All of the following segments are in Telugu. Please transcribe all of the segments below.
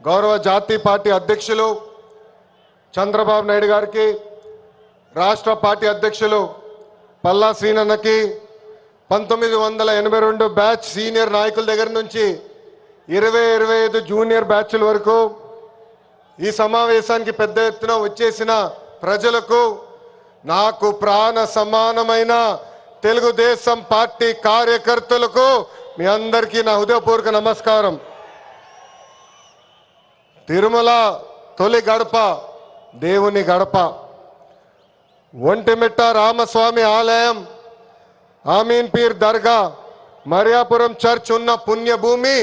గౌరవ జాతీయ పార్టీ అధ్యక్షులు చంద్రబాబు నాయుడు గారికి, రాష్ట్ర పార్టీ అధ్యక్షులు పల్లా శ్రీనన్నకి, 1982 బ్యాచ్ సీనియర్ నాయకుల దగ్గర నుంచి 20-25 జూనియర్ బ్యాచ్ల వరకు ఈ సమావేశానికి పెద్ద ఎత్తున వచ్చేసిన ప్రజలకు, నాకు ప్రాణ సమానమైన తెలుగుదేశం పార్టీ కార్యకర్తలకు మీ అందరికీ నా హృదయపూర్వక నమస్కారం. తిరుమల తొలి గడప దేవుని గడప, ఒంటిమిట్ట రామస్వామి ఆలయం, ఆమీన్ పీర్ దర్గా, మరియాపురం చర్చ్ ఉన్న పుణ్యభూమి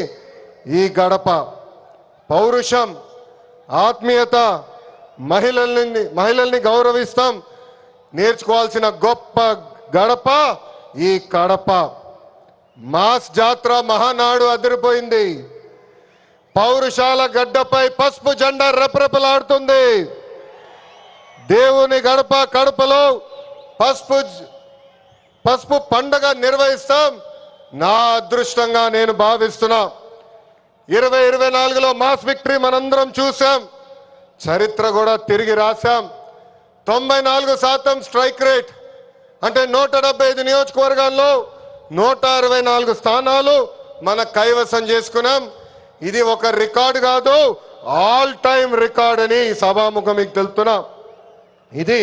ఈ గడప. పౌరుషం, ఆత్మీయత, మహిళల్ని గౌరవిస్తాం నేర్చుకోవాల్సిన గొప్ప గడప ఈ కడప. మాస్ జాత్ర మహానాడు అదిరిపోయింది. పౌరుషాల గడ్డపై పసుపు జెండా రెపరెపలాడుతుంది. దేవుని గడప కడపలో పసుపు పండగ నిర్వహిస్తాం. నా అదృష్టంగా నేను భావిస్తున్నా. 2024లో మాస్ విక్టరీ మనందరం చూసాం, చరిత్ర కూడా తిరిగి రాశాం. 94% స్ట్రైక్ రేట్ అంటే 175 నియోజకవర్గాల్లో 164 స్థానాలు మన కైవసం చేసుకున్నాం. ఇది ఒక రికార్డు కాదు, ఆల్ టైమ్ రికార్డ్ అని సభాముఖం మీకు తెలుపుతున్నా. ఇది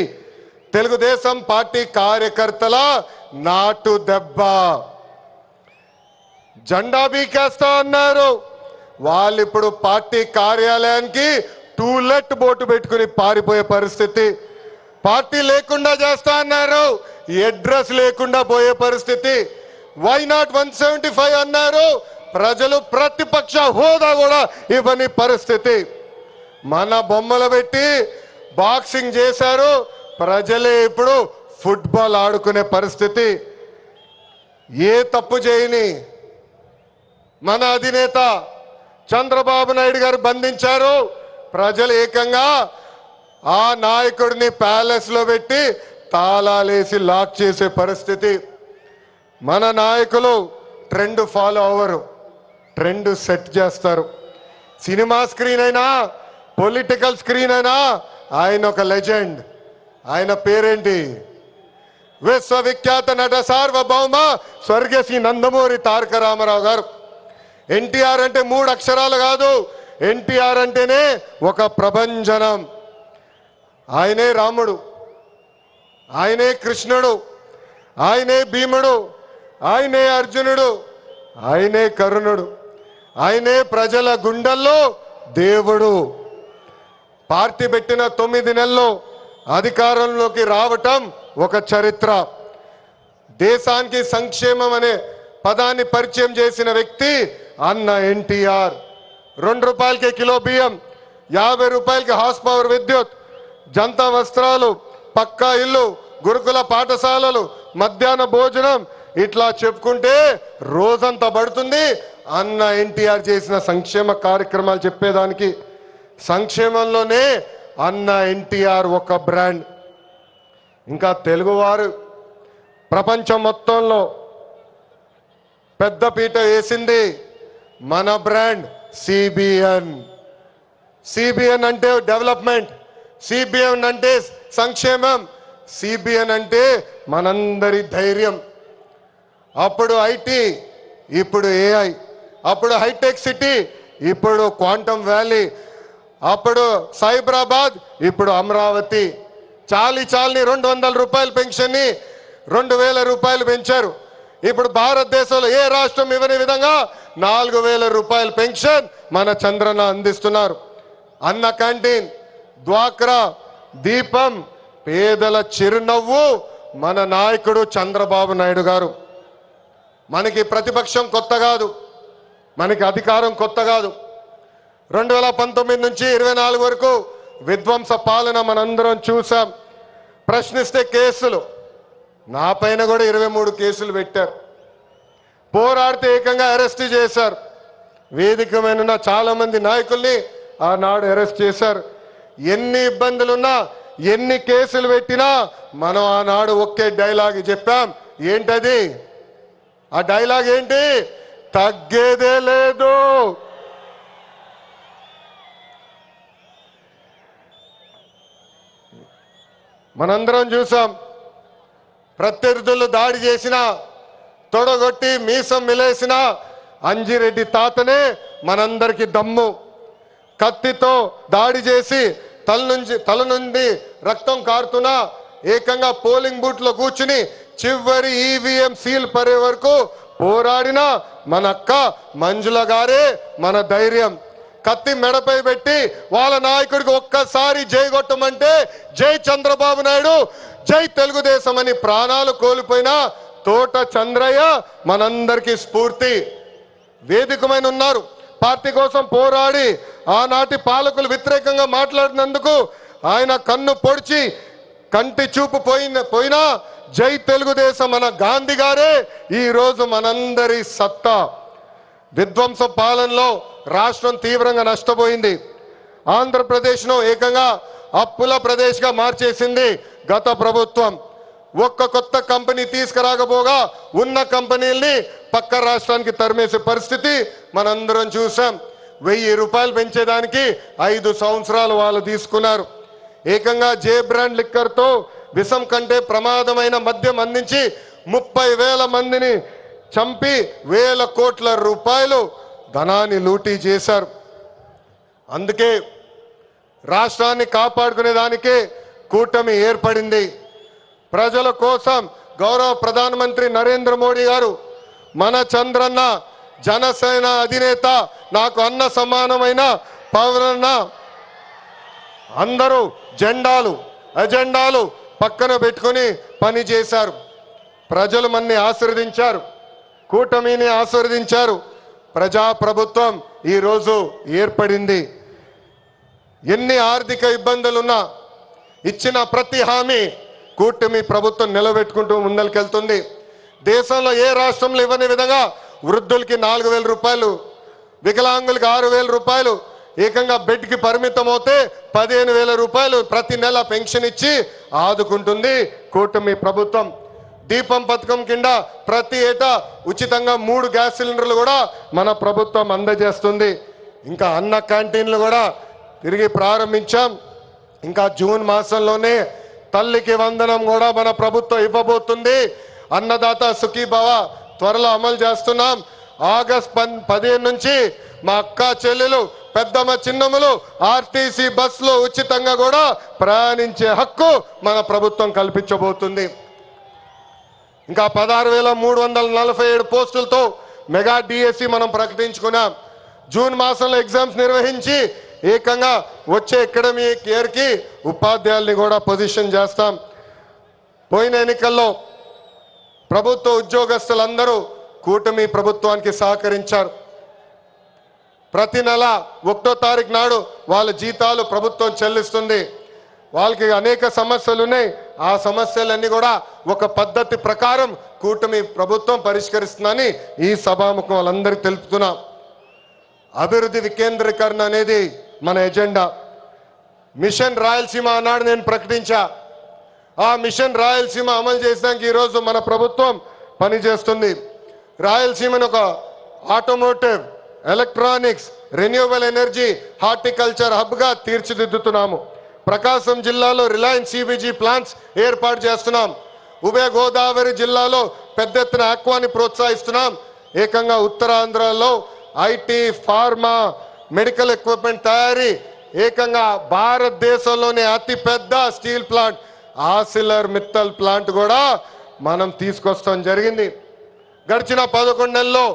తెలుగుదేశం పార్టీ కార్యకర్తల నాటు దెబ్బ. జెండా బీకేస్తా అన్నారు, వాళ్ళు ఇప్పుడు పార్టీ కార్యాలయానికి టూలెట్ బోటు పెట్టుకుని పారిపోయే పరిస్థితి. పార్టీ లేకుండా చేస్తా అన్నారు, అడ్రస్ లేకుండా పోయే పరిస్థితి. వై నాట్ 175 అన్నారు, ప్రజలు ప్రతిపక్ష హోదా కూడా ఇవ్వని పరిస్థితి. మన బొమ్మలు పెట్టి బాక్సింగ్ చేశారు, ప్రజలే ఇప్పుడు ఫుట్బాల్ ఆడుకునే పరిస్థితి. ఏ తప్పు చేయని మన అధినేత చంద్రబాబు నాయుడు గారు బంధించారు. ప్రజలు ఏకంగా ఆ నాయకుడిని ప్యాలెస్ లో పెట్టి తాళాలేసి లాక్ చేసే పరిస్థితి. మన నాయకులు ట్రెండ్ ఫాలో అవ్వరు, ట్రెండ్ సెట్ చేస్తారు. సినిమా స్క్రీన్ అయినా, పొలిటికల్ స్క్రీన్ అయినా ఆయన ఒక లెజెండ్. ఆయన పేరేంటి? విశ్వవిఖ్యాత నట సార్వభౌమ స్వర్గశ్రీ నందమూరి తారక రామారావు గారు. ఎన్టీఆర్ అంటే 3 అక్షరాలు కాదు, ఎన్టీఆర్ అంటేనే ఒక ప్రభంజనం. ఆయనే రాముడు, ఆయనే కృష్ణుడు, ఆయనే భీముడు, ఆయనే అర్జునుడు, ఆయనే కరుణుడు, ఆయనే ప్రజల గుండెల్లో దేవుడు. పార్టీ పెట్టిన 9 నెలల్లో అధికారంలోకి రావటం ఒక చరిత్ర. దేశానికి సంక్షేమం అనే పదాన్ని పరిచయం చేసిన వ్యక్తి అన్న ఎన్టీఆర్. 2 రూపాయలకి కిలో బియ్యం, 50 రూపాయలకి హార్స్ పవర్ విద్యుత్, జంతా వస్త్రాలు, పక్కా ఇల్లు, గురుకుల పాఠశాలలు, మధ్యాహ్న భోజనం, ఇట్లా చెప్పుకుంటే రోజంతా పడుతుంది. అన్న ఎన్టీఆర్ చేసిన సంక్షేమ కార్యక్రమాలు చెప్పేదానికి. సంక్షేమంలోనే అన్న ఎన్టీఆర్ ఒక బ్రాండ్. ఇంకా తెలుగువారు ప్రపంచం మొత్తంలో పెద్ద పీట వేసింది మన బ్రాండ్ సిబిఎన్. సిబిఎన్ అంటే డెవలప్మెంట్, సిబిఎన్ అంటే సంక్షేమం, సిబిఎన్ అంటే మనందరి ధైర్యం. అప్పుడు ఐటీ, ఇప్పుడు ఏఐ, అప్పుడు హైటెక్ సిటీ, ఇప్పుడు క్వాంటమ్ వ్యాలీ, అప్పుడు సైబరాబాద్, ఇప్పుడు అమరావతి. చాలని 200 రూపాయల పెన్షన్ని 2000 రూపాయలు పెంచారు. ఇప్పుడు భారతదేశంలో ఏ రాష్ట్రం ఇవ్వని విధంగా 4000 రూపాయల పెన్షన్ మన చంద్రన్న అందిస్తున్నారు. అన్న క్యాంటీన్, డ్వాక్రా, దీపం, పేదల చిరునవ్వు మన నాయకుడు చంద్రబాబు నాయుడు గారు. మనకి ప్రతిపక్షం కొత్త కాదు, మనకి అధికారం కొత్త కాదు. 2019 నుంచి 24 వరకు విధ్వంస పాలన మనందరం చూసాం. ప్రశ్నిస్తే కేసులు, నా పైన కూడా 23 కేసులు పెట్టారు. పోరాడితే ఏకంగా అరెస్ట్ చేశారు. వేదిక మీద చాలా మంది నాయకుల్ని ఆనాడు అరెస్ట్ చేశారు. ఎన్ని ఇబ్బందులున్నా, ఎన్ని కేసులు పెట్టినా మనం ఆనాడు ఒకే డైలాగ్ చెప్పాం. ఏంటది? ఆ డైలాగ్ ఏంటి? తగ్గేదే లేదు. మనందరం చూసాం. ప్రత్యర్థులు దాడి చేసిన, తొడగొట్టి మీసం మిలేసిన అంజిరెడ్డి తాతనే మనందరికీ దమ్ము. కత్తితో దాడి చేసి తల నుండి రక్తం కారుతున్నా ఏకంగా పోలింగ్ బూత్ లో కూర్చుని చివరి ఈవీఎం సీల్ పడే వరకు పోరాడిన మన అక్క మంజుల గారే మన ధైర్యం. కత్తి మెడపై పెట్టి వాళ్ళ నాయకుడికి ఒక్కసారి జై కొట్టమంటే జై చంద్రబాబు నాయుడు, జై తెలుగుదేశం అని ప్రాణాలు కోల్పోయిన తోట చంద్రయ్య మనందరికీ స్ఫూర్తి. వేదికమైన ఉన్నారు. పార్టీ కోసం పోరాడి ఆనాటి పాలకులు వ్యతిరేకంగా మాట్లాడినందుకు ఆయన కన్ను పొడిచి కంటి చూపు పోయినా జై తెలుగుదేశం మన గాంధీ గారే ఈ రోజు మనందరి సత్తా. విధ్వంస పాలనలో రాష్ట్రం తీవ్రంగా నష్టపోయింది. ఆంధ్రప్రదేశ్ను ఏకంగా అప్పుల ప్రదేశ్గా మార్చేసింది గత ప్రభుత్వం. ఒక్క కొత్త కంపెనీ తీసుకురాకపోగా ఉన్న కంపెనీల్ని పక్క రాష్ట్రానికి తరిమేసే పరిస్థితి మనందరం చూసాం. 1000 రూపాయలు పెంచేదానికి 5 సంవత్సరాలు వాళ్ళు తీసుకున్నారు. ఏకంగా జే బ్రాండ్ లిక్కర్తో విషం కంటే ప్రమాదమైన మద్యం అందించి 30,000 మందిని చంపి 1,000 కోట్ల రూపాయలు ధనాన్ని లూటీ చేశారు. అందుకే రాష్ట్రాన్ని కాపాడుకునే దానికే కూటమి ఏర్పడింది. ప్రజల కోసం గౌరవ ప్రధానమంత్రి నరేంద్ర మోడీ గారు మన చంద్రన్న జనసేన అధినేత, నాకు అన్న సమానమైన పవనన్న అందరూ అజెండాలు పక్కన పెట్టుకొని పని చేశారు. ప్రజలు మన్ని ఆశీర్వదించారు, కూటమిని ఆశీర్వదించారు. ప్రజాప్రభుత్వం ఈరోజు ఏర్పడింది. ఎన్ని ఆర్థిక ఇబ్బందులున్నా ఇచ్చిన ప్రతి హామీ కూటమి ప్రభుత్వం నిలబెట్టుకుంటూ ముందరికెళ్తుంది. దేశంలో ఏ రాష్ట్రంలో ఇవ్వని విధంగా వృద్ధులకి 4,000 రూపాయలు, వికలాంగులకి 6,000 రూపాయలు, ఏకంగా బెడ్కి పరిమితం అవుతే 15,000 రూపాయలు ప్రతి నెల పెన్షన్ ఇచ్చి ఆదుకుంటుంది కూటమి ప్రభుత్వం. దీపం పథకం కింద ప్రతి ఏటా ఉచితంగా 3 గ్యాస్ సిలిండర్లు కూడా మన ప్రభుత్వం అందజేస్తుంది. ఇంకా అన్న క్యాంటీన్లు కూడా తిరిగి ప్రారంభించాం. ఇంకా జూన్ మాసంలోనే తల్లికి వందనం కూడా మన ప్రభుత్వం ఇవ్వబోతుంది. అన్నదాత సుఖీభవ త్వరలో అమలు చేస్తున్నాం. ఆగస్ట్ 15 నుంచి మా అక్క చెల్లెలు, పెద్దమ్మ, చిన్నమ్మలు ఆర్టీసీ బస్సులో ఉచితంగా కూడా ప్రయాణించే హక్కు మన ప్రభుత్వం కల్పించబోతుంది. ఇంకా 16,347 పోస్టులతో మెగా డిఎస్సి మనం ప్రకటించుకున్నాం. జూన్ మాసంలో ఎగ్జామ్స్ నిర్వహించి ఏకంగా వచ్చే అకాడమిక్ ఇయర్కి ఉపాధ్యాయుల్ని కూడా పొజిషన్ చేస్తాం. పోయిన ఎన్నికల్లో ప్రభుత్వ ఉద్యోగస్తులందరూ కూటమి ప్రభుత్వానికి సహకరించారు. ప్రతి నెల 1వ తారీఖు నాడు వాళ్ళ జీతాలు ప్రభుత్వం చెల్లిస్తుంది. వాళ్ళకి అనేక సమస్యలు ఉన్నాయి. ఆ సమస్యలన్నీ కూడా ఒక పద్ధతి ప్రకారం కూటమి ప్రభుత్వం పరిష్కరిస్తుందని ఈ సభాముఖం వాళ్ళందరికీ తెలుపుతున్నాం. అభివృద్ధి వికేంద్రీకరణ అనేది మన ఎజెండా. మిషన్ రాయలసీమ అన్నాడు నేను ప్రకటించా. ఆ మిషన్ రాయలసీమ అమలు చేసడానికి ఈరోజు మన ప్రభుత్వం పనిచేస్తుంది. రాయలసీమను ఒక automotive, electronics, renewable energy, horticulture హబ్గా తీర్చిదిద్దుతున్నాము. ప్రకాశం జిల్లాలో రిలయన్స్ సిబిజీ ప్లాంట్స్ ఏర్పాటు చేస్తున్నాం. ఉభయ గోదావరి జిల్లాలో పెద్ద ఎత్తున ఆక్వాని ప్రోత్సహిస్తున్నాం. ఏకంగా ఉత్తరాంధ్రలో ఐటీ, ఫార్మా, మెడికల్ ఎక్విప్మెంట్ తయారీ, ఏకంగా భారతదేశంలోనే అతిపెద్ద స్టీల్ ప్లాంట్ ఆసిలర్ మిత్తల్ ప్లాంట్ కూడా మనం తీసుకొస్తాం జరిగింది. గడిచిన 11 నెలల్లో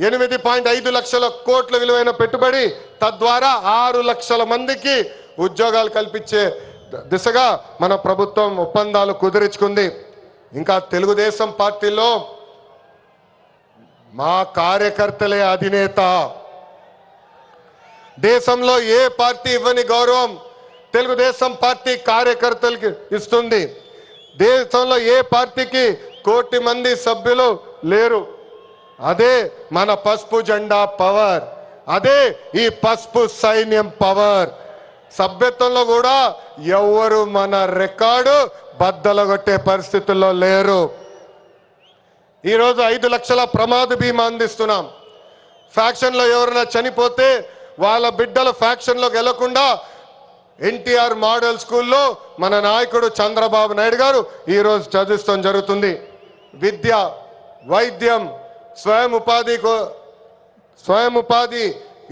8.5 లక్షల కోట్ల విలువైన పెట్టుబడి, తద్వారా 6 లక్షల మందికి ఉద్యోగాలు కల్పించే దిశగా మన ప్రభుత్వం ఒప్పందాలు కుదుర్చుకుంది. ఇంకా తెలుగుదేశం పార్టీలో మా కార్యకర్తలే అధినేత. దేశంలో ఏ పార్టీ ఇవ్వని గౌరవం తెలుగుదేశం పార్టీ కార్యకర్తలకి ఇస్తుంది. దేశంలో ఏ పార్టీకి 1 కోటి మంది సభ్యులు లేరు. అదే మన పసుపు జెండా పవర్, అదే ఈ పసుపు సైన్యం పవర్. సభ్యత్వంలో కూడా ఎవరు మన రికార్డు బద్దలగొట్టే పరిస్థితుల్లో లేరు. ఈరోజు 5 లక్షల ప్రమాద బీమా అందిస్తున్నాం. ఫ్యాక్షన్లో ఎవరైనా చనిపోతే వాళ్ళ బిడ్డల ఫ్యాక్షన్లోకి వెళ్లకుండా ఎన్టీఆర్ మోడల్ స్కూల్లో మన నాయకుడు చంద్రబాబు నాయుడు గారు ఈరోజు చదివిస్తాం జరుగుతుంది. విద్య, వైద్యం, స్వయం ఉపాధి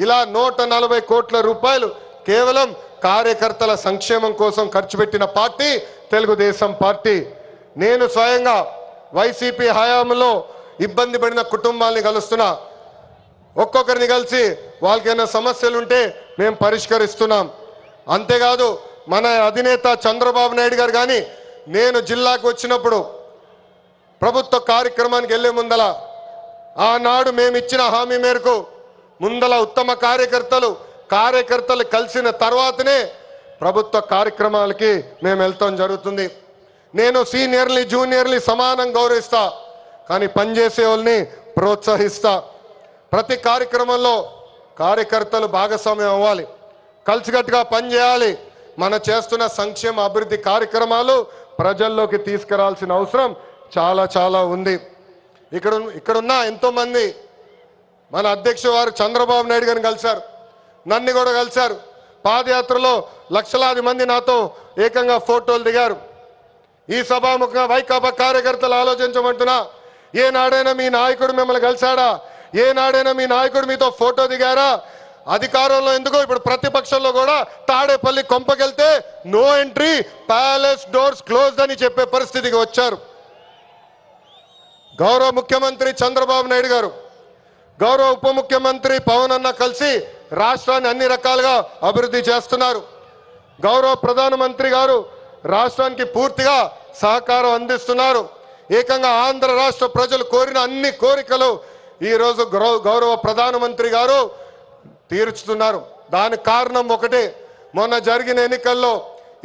ఇలా 140 కోట్ల రూపాయలు కేవలం కార్యకర్తల సంక్షేమం కోసం ఖర్చు పెట్టిన పార్టీ తెలుగుదేశం పార్టీ. నేను స్వయంగా వైసీపీ హయాంలో ఇబ్బంది పడిన కుటుంబాలని కలుస్తున్నా. ఒక్కొక్కరిని కలిసి వాళ్ళకైనా సమస్యలు ఉంటే మేము పరిష్కరిస్తున్నాం. అంతేకాదు మన అధినేత చంద్రబాబు నాయుడు గారు కానీ నేను జిల్లాకు వచ్చినప్పుడు ప్రభుత్వ కార్యక్రమానికి వెళ్లే ముందల ఆనాడు మేము ఇచ్చిన హామీ మేరకు ముందల ఉత్తమ కార్యకర్తలు కలిసిన తర్వాతనే ప్రభుత్వ కార్యక్రమాలకి మేము వెళ్తాం జరుగుతుంది. నేను సీనియర్ని జూనియర్ని సమానం గౌరవిస్తా, కానీ పనిచేసే వాళ్ళని ప్రోత్సహిస్తా. ప్రతి కార్యక్రమంలో కార్యకర్తలు భాగస్వామ్యం అవ్వాలి, కలిసికట్టుగా పనిచేయాలి. మన చేస్తున్న సంక్షేమ అభివృద్ధి కార్యక్రమాలు ప్రజల్లోకి తీసుకురావాల్సిన అవసరం చాలా చాలా ఉంది. ఇక్కడున్న ఎంతోమంది మన అధ్యక్షుడు వారు చంద్రబాబు నాయుడు గారిని కలిశారు, నన్ను కూడా కలిశారు. పాదయాత్రలో లక్షలాది మంది నాతో ఏకంగా ఫోటోలు దిగారు. ఈ సభాముఖంగా వైకాపా కార్యకర్తలు ఆలోచించమంటున్నా, ఏనాడైనా మీ నాయకుడు మిమ్మల్ని కలిశాడా? ఏనాడైనా మీ నాయకుడు మీతో ఫోటో దిగారా? అధికారంలో ఎందుకు ఇప్పుడు ప్రతిపక్షంలో కూడా తాడేపల్లి కొంపకెళ్తే no entry, palace doors closed అని చెప్పే పరిస్థితికి వచ్చారు. గౌరవ ముఖ్యమంత్రి చంద్రబాబు నాయుడు గారు, గౌరవ ఉప ముఖ్యమంత్రి పవన్ అన్న కలిసి రాష్ట్రాన్ని అన్ని రకాలుగా అభివృద్ధి చేస్తున్నారు. గౌరవ ప్రధానమంత్రి గారు రాష్ట్రానికి పూర్తిగా సహకారం అందిస్తున్నారు. ఏకంగా ఆంధ్ర రాష్ట్ర ప్రజలు కోరిన అన్ని కోరికలు ఈరోజు గౌరవ ప్రధానమంత్రి గారు తీర్చుతున్నారు. దానికి కారణం ఒకటే, మొన్న జరిగిన ఎన్నికల్లో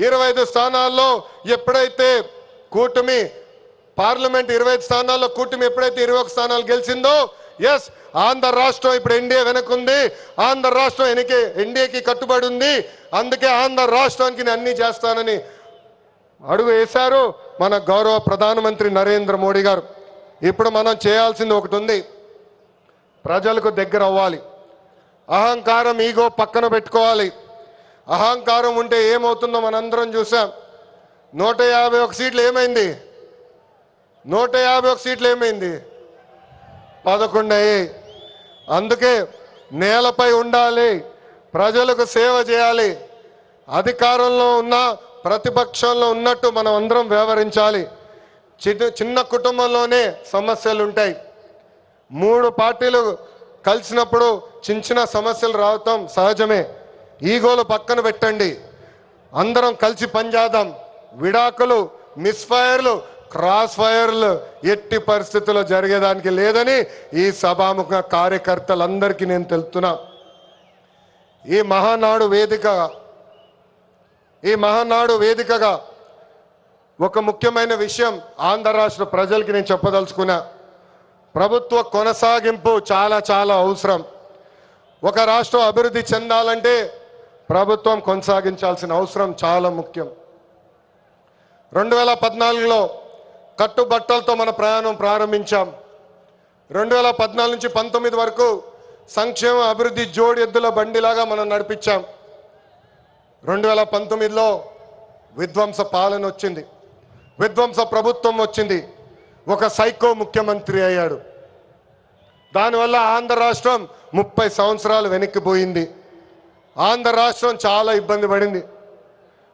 25 స్థానాల్లో ఎప్పుడైతే కూటమి పార్లమెంట్ 25 స్థానాల్లో కూటమి ఎప్పుడైతే 21 స్థానాలు గెలిచిందో, ఎస్ ఆంధ్ర రాష్ట్రం ఇప్పుడు ఎన్డీఏ వెనకుంది, ఆంధ్ర రాష్ట్రం ఎన్డీఏకి కట్టుబడి ఉంది. అందుకే ఆంధ్ర రాష్ట్రానికి నేను అన్ని చేస్తానని అడుగు వేశారు మన గౌరవ ప్రధానమంత్రి నరేంద్ర మోడీ గారు. ఇప్పుడు మనం చేయాల్సింది ఒకటి ఉంది, ప్రజలకు దగ్గర అవ్వాలి. అహంకారం, ఈగో పక్కన పెట్టుకోవాలి. అహంకారం ఉంటే ఏమవుతుందో మనందరం చూసాం. 151 సీట్లు ఏమైంది? 151 సీట్లు ఏమైంది? 11 అయ్యాయి. అందుకే నేలపై ఉండాలి, ప్రజలకు సేవ చేయాలి. అధికారంలో ఉన్న ప్రతిపక్షంలో ఉన్నట్టు మనం అందరం వ్యవహరించాలి. చిన్న కుటుంబంలోనే సమస్యలు ఉంటాయి. 3 పార్టీలు కలిసినప్పుడు చిన్న సమస్యలు రావటం సహజమే. ఈగోలు పక్కన పెట్టండి, అందరం కలిసి పనిచేద్దాం. విడాకులు, మిస్ఫైర్లు, క్రాస్ ఫైర్లు ఎట్టి పరిస్థితుల్లో జరిగేదానికి లేదని ఈ సభాముఖ కార్యకర్తలందరికీ నేను తెలుపుతున్నా. ఈ మహానాడు వేదికగా ఒక ముఖ్యమైన విషయం ఆంధ్ర రాష్ట్ర ప్రజలకి నేను చెప్పదలుచుకున్నా. ప్రభుత్వ కొనసాగింపు చాలా చాలా అవసరం. ఒక రాష్ట్రం అభివృద్ధి చెందాలంటే ప్రభుత్వం కొనసాగించాల్సిన అవసరం చాలా ముఖ్యం. 2014లో కట్టుబట్టలతో మన ప్రయాణం ప్రారంభించాం. 2014 నుంచి 19 వరకు సంక్షేమ అభివృద్ధి జోడి ఎద్దుల బండిలాగా మనం నడిపించాం. 2019లో విధ్వంస పాలన వచ్చింది, విధ్వంస ప్రభుత్వం వచ్చింది, ఒక సైకో ముఖ్యమంత్రి అయ్యాడు. దానివల్ల ఆంధ్ర రాష్ట్రం 30 సంవత్సరాలు వెనక్కిపోయింది. ఆంధ్ర రాష్ట్రం చాలా ఇబ్బంది పడింది.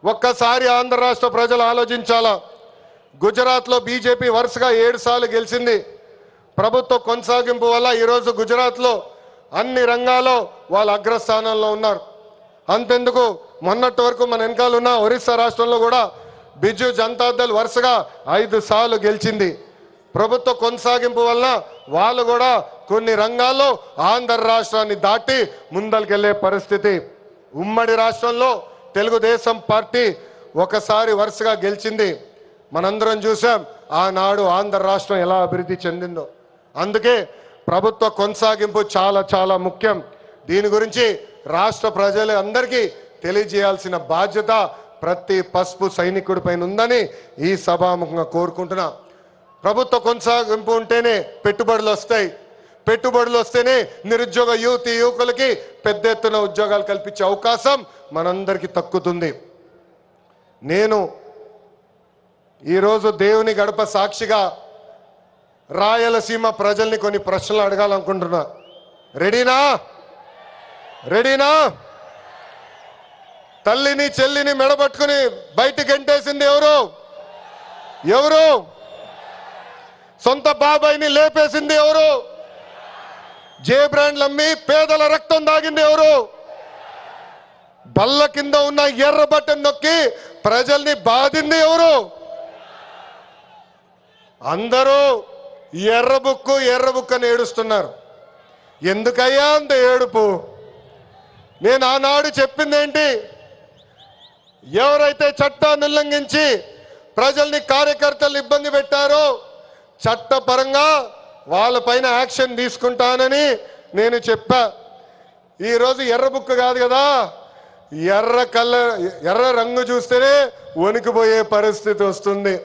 ఒక్కసారి ఆంధ్ర రాష్ట్ర ప్రజలు ఆలోచించాలా. గుజరాత్లో బీజేపీ వరుసగా 7 సార్లు గెలిచింది. ప్రభుత్వ కొనసాగింపు వల్ల ఈరోజు గుజరాత్లో అన్ని రంగాల్లో వాళ్ళు అగ్రస్థానంలో ఉన్నారు. అంతెందుకు, మొన్నటి వరకు మన వెనకాల ఉన్న ఒరిస్సా రాష్ట్రంలో కూడా బిజు జనతాదళ్ వరుసగా 5 సార్లు గెలిచింది. ప్రభుత్వ కొనసాగింపు వలన వాళ్ళు కూడా కొన్ని రంగాల్లో ఆంధ్ర రాష్ట్రాన్ని దాటి ముందరికెళ్లే పరిస్థితి. ఉమ్మడి రాష్ట్రంలో తెలుగుదేశం పార్టీ ఒకసారి వరుసగా గెలిచింది. మనందరం చూసాం ఆనాడు ఆంధ్ర రాష్ట్రం ఎలా అభివృద్ధి చెందిందో. అందుకే ప్రభుత్వ కొనసాగింపు చాలా చాలా ముఖ్యం. దీని గురించి రాష్ట్ర ప్రజలందరికీ తెలియజేయాల్సిన బాధ్యత ప్రతి పసుపు సైనికుడి పైన ఉందని ఈ సభాముఖంగా కోరుకుంటున్నా. ప్రభుత్వ కొనసాగింపు ఉంటేనే పెట్టుబడులు వస్తాయి, పెట్టుబడులు వస్తేనే నిరుద్యోగ యువకులకి పెద్ద ఎత్తున ఉద్యోగాలు కల్పించే అవకాశం మనందరికీ దక్కుతుంది. నేను ఈరోజు దేవుని గడప సాక్షిగా రాయలసీమ ప్రజల్ని కొన్ని ప్రశ్నలు అడగాలనుకుంటున్నా. రెడీనా? రెడీనా? తల్లిని చెల్లిని మెడబట్టుకుని బయటికి గంటేసింది ఎవరు? ఎవరు? సొంత బాబాయిని లేపేసింది ఎవరు? జే బ్రాండ్లు అమ్మి పేదల రక్తం దాగింది ఎవరు? బల్ల కింద ఉన్న ఎర్ర బటన్ నొక్కి ప్రజల్ని బాధింది ఎవరు? అందరూ ఎర్ర బుక్కు అని ఏడుస్తున్నారు. ఎందుకయ్యా అంత ఏడుపు? నేను ఆనాడు చెప్పింది ఏంటి? ఎవరైతే చట్టాన్ని ఉల్లంఘించి ప్రజల్ని కార్యకర్తలు ఇబ్బంది పెట్టారో చట్టపరంగా వాళ్ళపైన యాక్షన్ తీసుకుంటానని నేను చెప్పా. ఈరోజు ఎర్ర బుక్కు కాదు కదా, ఎర్ర రంగు చూస్తేనే వణికిపోయే పరిస్థితి వస్తుంది.